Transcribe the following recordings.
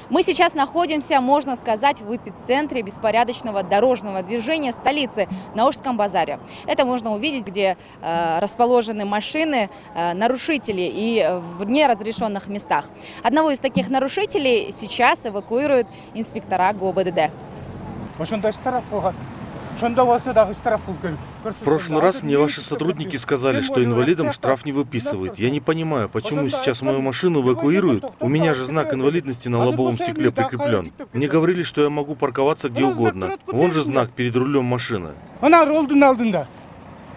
Мы сейчас находимся, можно сказать, в эпицентре беспорядочного дорожного движения столицы, на Ошском базаре. Это можно увидеть, где расположены машины нарушителей и в неразрешенных местах. Одного из таких нарушителей сейчас эвакуируют инспектора ГОБДД. В прошлый раз мне ваши сотрудники сказали, что инвалидам штраф не выписывают. Я не понимаю, почему сейчас мою машину эвакуируют? У меня же знак инвалидности на лобовом стекле прикреплен. Мне говорили, что я могу парковаться где угодно. Вон же знак перед рулем машины.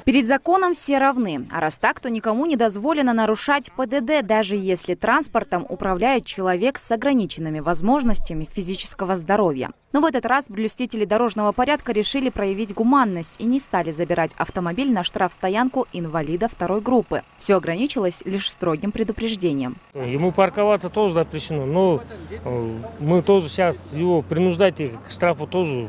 Перед законом все равны, а раз так, то никому не дозволено нарушать ПДД, даже если транспортом управляет человек с ограниченными возможностями физического здоровья. Но в этот раз блюстители дорожного порядка решили проявить гуманность и не стали забирать автомобиль на штрафстоянку инвалида второй группы. Все ограничилось лишь строгим предупреждением. Ему парковаться тоже запрещено, но мы тоже сейчас его принуждать к штрафу тоже.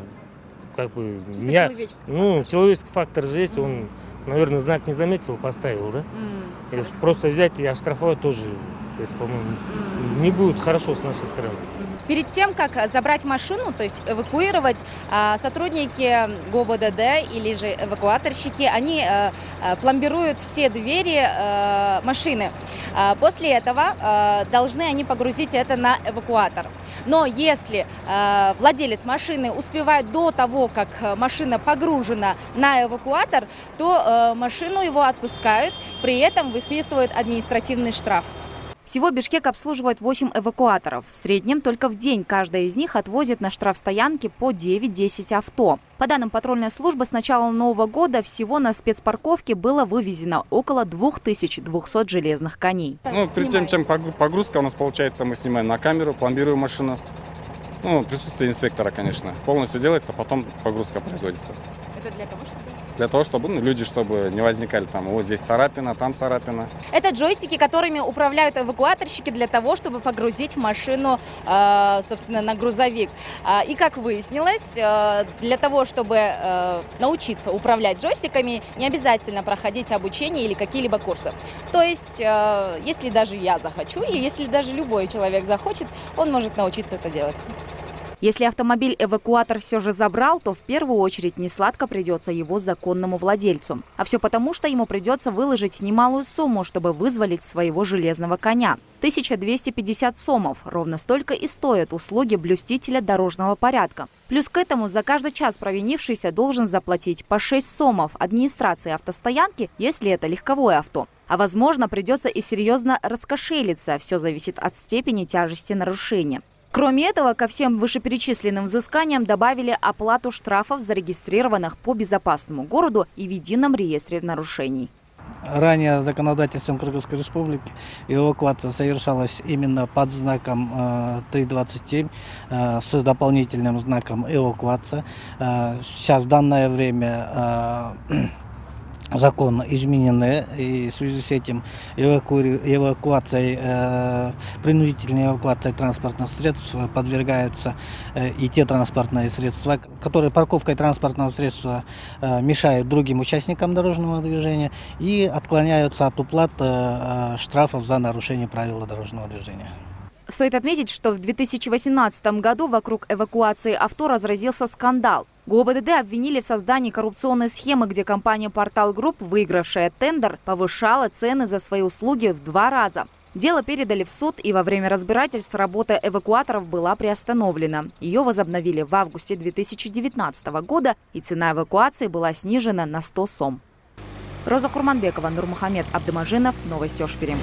Человеческий фактор же есть, он, наверное, знак не заметил, поставил, да? Или просто взять и оштрафовать тоже, это, по-моему, не будет хорошо с нашей стороны. Перед тем, как забрать машину, то есть эвакуировать, сотрудники ГОБДД или же эвакуаторщики, они пломбируют все двери машины. После этого должны они погрузить это на эвакуатор. Но если владелец машины успевает до того, как машина погружена на эвакуатор, то машину его отпускают, при этом выписывают административный штраф. Всего Бишкек обслуживает 8 эвакуаторов. В среднем только в день каждая из них отвозит на штрафстоянки по 9-10 авто. По данным патрульной службы, с начала Нового года всего на спецпарковке было вывезено около 2200 железных коней. Перед тем, чем погрузка у нас получается, мы снимаем на камеру, пломбируем машину. Присутствие инспектора, конечно. Полностью делается, потом погрузка производится. Это для кого? Для того, чтобы люди не возникали там, вот здесь царапина, там царапина. Это джойстики, которыми управляют эвакуаторщики для того, чтобы погрузить машину, собственно, на грузовик. И как выяснилось, для того, чтобы научиться управлять джойстиками, не обязательно проходить обучение или какие-либо курсы. То есть, если даже я захочу, или если даже любой человек захочет, он может научиться это делать. Если автомобиль эвакуатор все же забрал, то в первую очередь несладко придется его законному владельцу. А все потому, что ему придется выложить немалую сумму, чтобы вызволить своего железного коня. 1250 сомов. Ровно столько и стоят услуги блюстителя дорожного порядка. Плюс к этому за каждый час провинившийся должен заплатить по 6 сомов администрации автостоянки, если это легковое авто. А возможно, придется и серьезно раскошелиться. Все зависит от степени тяжести нарушения. Кроме этого, ко всем вышеперечисленным взысканиям добавили оплату штрафов, зарегистрированных по безопасному городу и в едином реестре нарушений. Ранее законодательством Кыргызской республики эвакуация совершалась именно под знаком 327 с дополнительным знаком эвакуация. Сейчас в данное время закон изменены, и в связи с этим принудительной эвакуацией транспортных средств подвергаются и те транспортные средства, которые парковкой транспортного средства мешают другим участникам дорожного движения и отклоняются от уплаты штрафов за нарушение правил дорожного движения. Стоит отметить, что в 2018 году вокруг эвакуации авто разразился скандал. ГОБДД обвинили в создании коррупционной схемы, где компания «Портал Групп», выигравшая тендер, повышала цены за свои услуги в 2 раза. Дело передали в суд, и во время разбирательств работа эвакуаторов была приостановлена. Ее возобновили в августе 2019 года, и цена эвакуации была снижена на 100 сом. Роза Курманбекова, Нурмухамед Абдымажинов, Новости Ошпери.